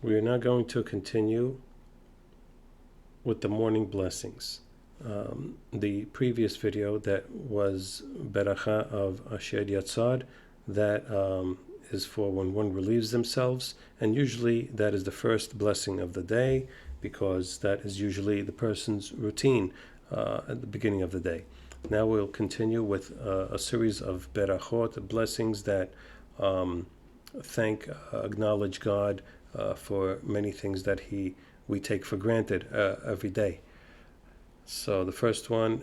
We are now going to continue with the morning blessings. The previous video that was Beracha of Asher Yatzad, that is for when one relieves themselves, and usually that is the first blessing of the day because that is usually the person's routine at the beginning of the day. Now we'll continue with a series of Berachot, blessings that acknowledge God for many things that we take for granted every day. So the first one,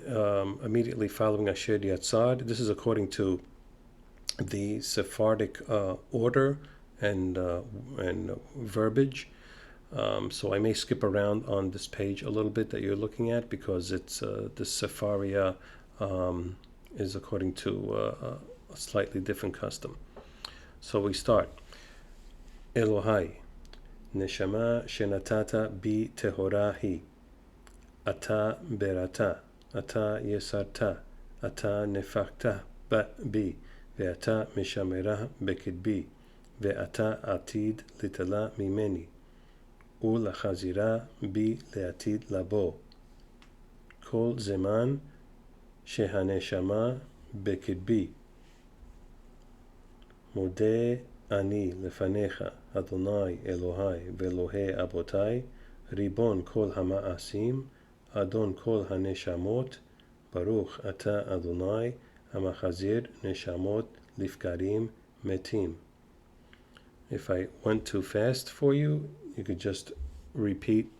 immediately following Asher Yatzad, this is according to the Sephardic order and verbiage. So I may skip around on this page a little bit that you're looking at because it's the Sepharia is according to a slightly different custom. So we start. Elohai, neshama shenatata bi tehorahi, ata berata, ata yesarta, ata nefakta bi, ve'ata mishamera bekidbi, ve'ata atid litala mimeni, ulachazira bi leatid labo. Kol zeman shehaneshama bekidbi. Modeh ani lefanecha, Adonai Elohai ve'Elohei Abotai, Ribon kol hama'asim, Adon kol haneshamot, Baruch ata Adonai, hamachazir neshamot lifkarim metim. If I went too fast for you, you could just repeat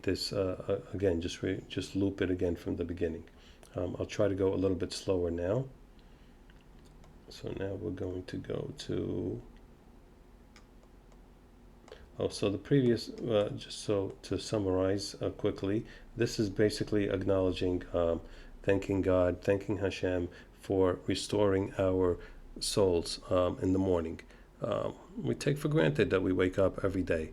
this again. Just loop it again from the beginning. I'll try to go a little bit slower now. So now we're going to go to, so the previous, just so to summarize quickly, this is basically acknowledging, thanking God, thanking Hashem for restoring our souls in the morning. We take for granted that we wake up every day.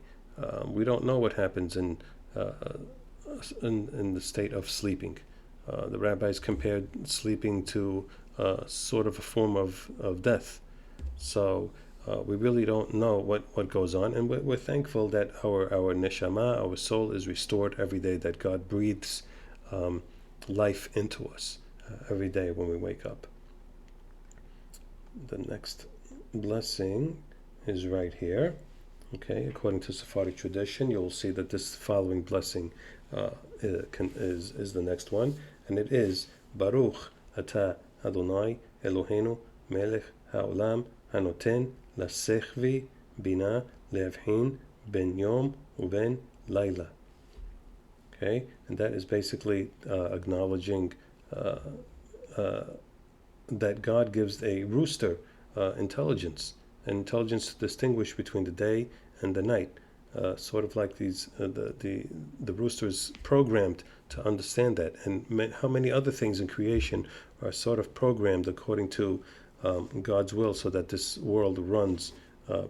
We don't know what happens in the state of sleeping. The rabbis compared sleeping to sort of a form of death. So we really don't know what goes on, and we're thankful that our neshama, our soul, is restored every day, that God breathes life into us every day when we wake up. The next blessing is right here. Okay, according to Sephardic tradition, you'll see that this following blessing is the next one, and it is Baruch Ata Adonai Eloheinu Melech Haolam Hanoten Lasechvi Bina Leavhin Ben Yom Uben Laila. Okay, and that is basically acknowledging that God gives a rooster intelligence to distinguish between the day and the night. Sort of like these, the rooster is programmed to understand that, and how many other things in creation are sort of programmed according to God's will, so that this world runs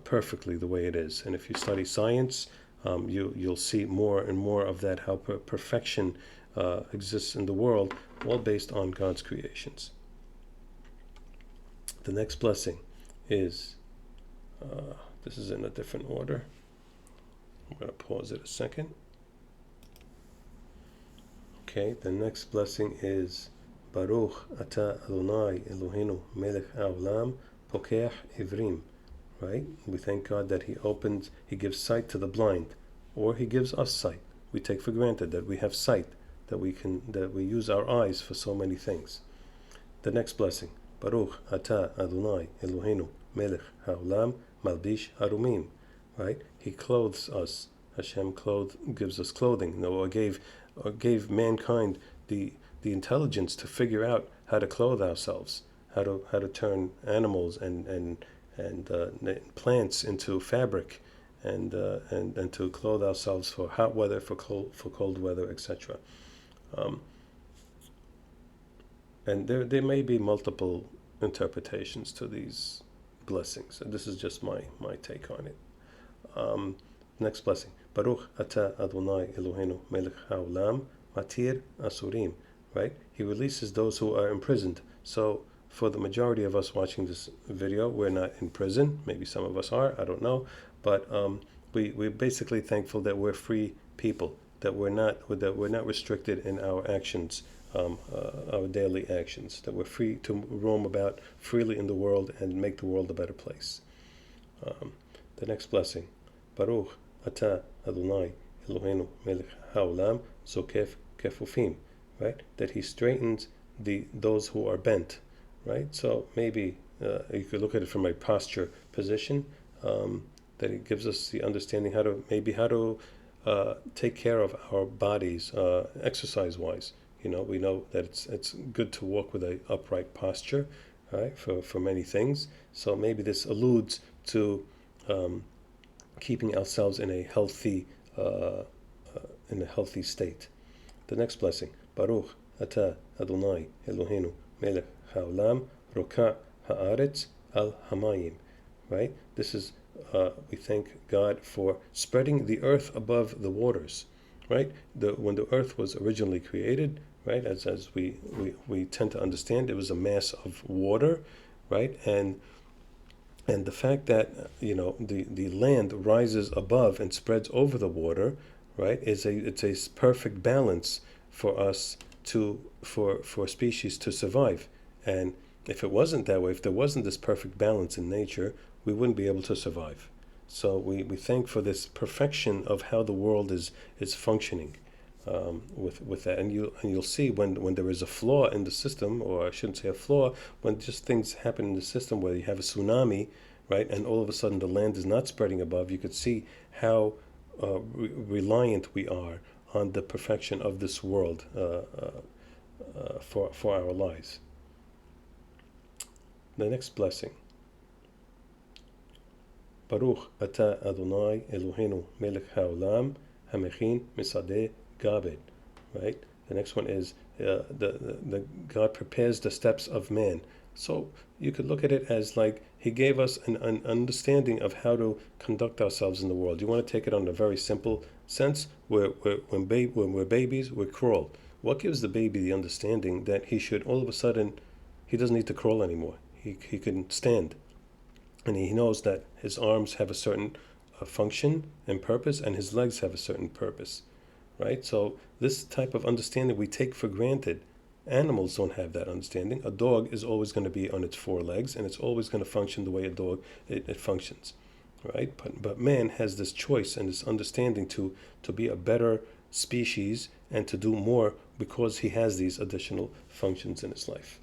perfectly the way it is. And if you study science, you'll see more and more of that, how perfection exists in the world, all based on God's creations. The next blessing is, this is in a different order. I'm going to pause it a second. Okay, the next blessing is Baruch Ata Adonai Eloheinu Melech Haolam Pokeach Ivrim. Right? We thank God that He gives sight to the blind, or He gives us sight. We take for granted that we have sight, that we use our eyes for so many things. The next blessing, Baruch Ata Adonai Eloheinu Melech Haolam Malbish Harumim. Right? He clothes us. Hashem gives us clothing. Or gave mankind the intelligence to figure out how to clothe ourselves, how to turn animals and plants into fabric, and to clothe ourselves for hot weather, for cold weather, etc. And there may be multiple interpretations to these blessings. And this is just my take on it. Next blessing. Baruch Ata Adonai Eloheinu Melech Haolam Matir Asurim. Right? He releases those who are imprisoned. So for the majority of us watching this video, we're not in prison. Maybe some of us are, I don't know. But we're basically thankful that we're free people, that we're not restricted in our actions, our daily actions, that we're free to roam about freely in the world and make the world a better place. The next blessing, Baruch Ata Adonai Eloheinu Melech Haolam Zokef Kefufim, right? That He straightens those who are bent, right? So maybe you could look at it from a posture position. That it gives us the understanding how to take care of our bodies exercise-wise. We know that it's good to walk with a upright posture, right? For many things. So maybe this alludes to keeping ourselves in a healthy state. The next blessing, Baruch Ata Adonai Eloheinu Melech Haolam Roka Haaretz Al Hamayim, right? This is we thank God for spreading the earth above the waters, right? When the earth was originally created, right, as we tend to understand, it was a mass of water, right? And the fact that the land rises above and spreads over the water, right, it's a perfect balance for us for species to survive. And if it wasn't that way, if there wasn't this perfect balance in nature, we wouldn't be able to survive. So we thank for this perfection of how the world is functioning with that. And you'll see when there is a flaw in the system, or I shouldn't say a flaw, when just things happen in the system where you have a tsunami, right, and all of a sudden the land is not spreading above, you could see how reliant we are on the perfection of this world for our lives. The next blessing, Baruch Ata Adonai Eloheinu Melech Haolam Hamechin Misadeh Gabed, right? The next one is the God prepares the steps of man. So you could look at it as like He gave us an understanding of how to conduct ourselves in the world. You want to take it on a very simple sense. When we're babies, we crawl. What gives the baby the understanding that he should all of a sudden, he doesn't need to crawl anymore. He can stand. And he knows that his arms have a certain function and purpose, and his legs have a certain purpose, right? So this type of understanding we take for granted. Animals don't have that understanding. A dog is always going to be on its four legs, and it's always going to function the way a dog it functions, right? But man has this choice and this understanding to be a better species and to do more because he has these additional functions in his life.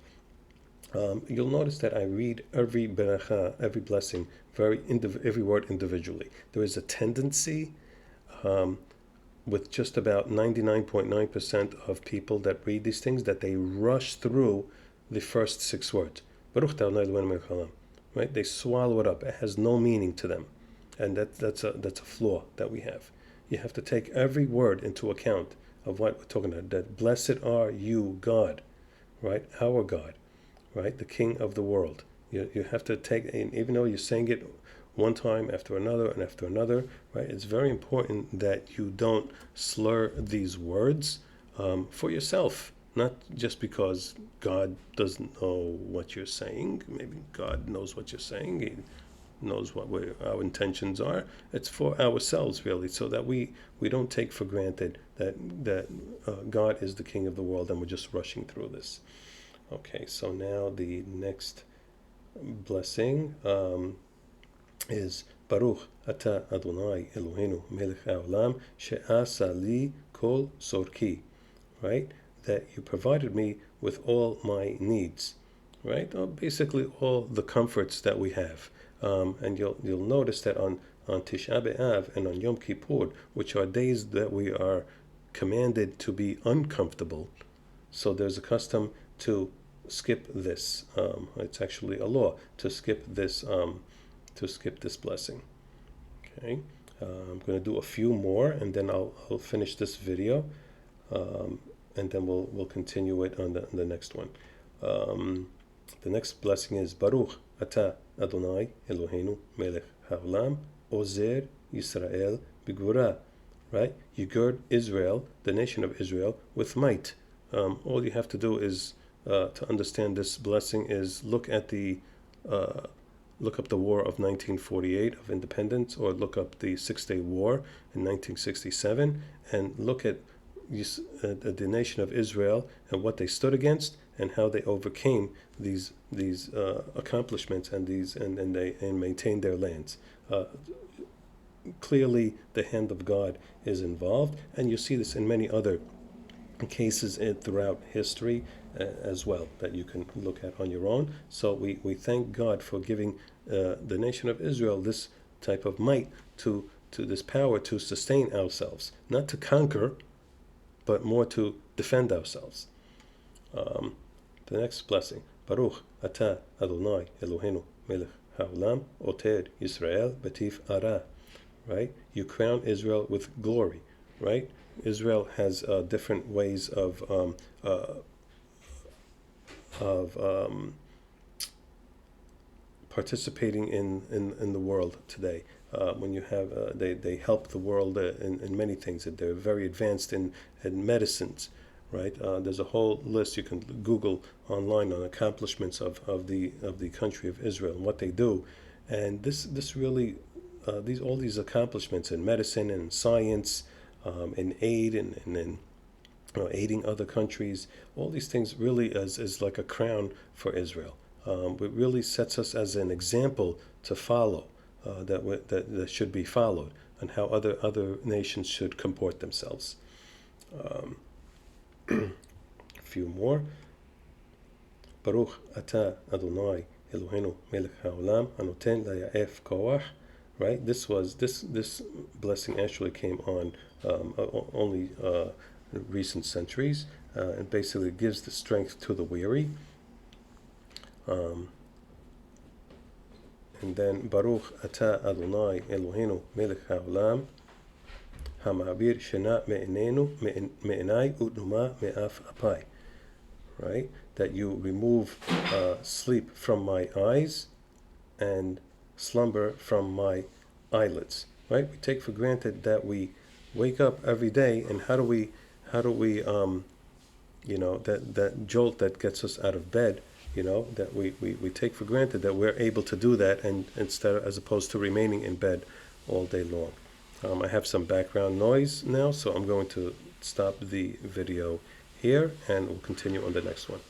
You'll notice that I read every beracha, every blessing, every word individually. There is a tendency with just about 99.9% of people that read these things that they rush through the first 6 words. Right? They swallow it up. It has no meaning to them. And that's a flaw that we have. You have to take every word into account of what we're talking about. That blessed are you, God, right? Our God. Right, the King of the world. You have to take, and even though you're saying it one time after another and after another, right? It's very important that you don't slur these words for yourself, not just because God doesn't know what you're saying. Maybe God knows what you're saying. He knows what our intentions are. It's for ourselves, really, so that we don't take for granted that God is the King of the world and we're just rushing through this. Okay, so now the next blessing is Baruch Ata Adonai Eloheinu Melech Haolam She'asa li kol sorki, right? That you provided me with all my needs, right? Basically all the comforts that we have. And you'll notice that on Tisha B'Av and on Yom Kippur, which are days that we are commanded to be uncomfortable, so there's a custom to skip this. It's actually a law to skip this blessing. Okay, I'm going to do a few more, and then I'll finish this video, and then we'll continue it on the next one. The next blessing is Baruch Ata Adonai Eloheinu Melech Haolam Ozer Yisrael B'Gvura, right? You gird Israel, the nation of Israel, with might. All you have to do is to understand this blessing is look up the War of 1948 of independence, or look up the Six-Day War in 1967, and look at the nation of Israel and what they stood against and how they overcame these accomplishments and maintained their lands. Clearly, the hand of God is involved, and you see this in many other cases throughout history as well that you can look at on your own. So we thank God for giving the nation of Israel this type of might, to this power to sustain ourselves, not to conquer, but more to defend ourselves. The next blessing, Baruch Atah Adonai Eloheinu Melech Haolam Oter Yisrael Betif Ara. Right? You crown Israel with glory. Right? Israel has different ways of participating in the world today. When you have they help the world in many things. They're very advanced in medicines. Right? There's a whole list you can Google online on accomplishments of the country of Israel and what they do, and this really all these accomplishments in medicine and science, in aid and in aiding other countries, all these things really is like a crown for Israel. It really sets us as an example to follow, that should be followed, and how other nations should comport themselves. A few more. Baruch Atah Adonai Eloheinu Melech Haolam Anoten Laya'ef Koach. Right. This blessing actually came on only recent centuries, and basically gives the strength to the weary. And then Baruch Atah Adonai Eloheinu Melech Haolam Hama'avir Shena Me'enai U'numa Me'af Apai. Right? That you remove sleep from my eyes and slumber from my eyelids. Right? We take for granted that we wake up every day, and how do we that jolt that gets us out of bed, that we take for granted that we're able to do that, and as opposed to remaining in bed all day long. I have some background noise now, so I'm going to stop the video here, and we'll continue on the next one.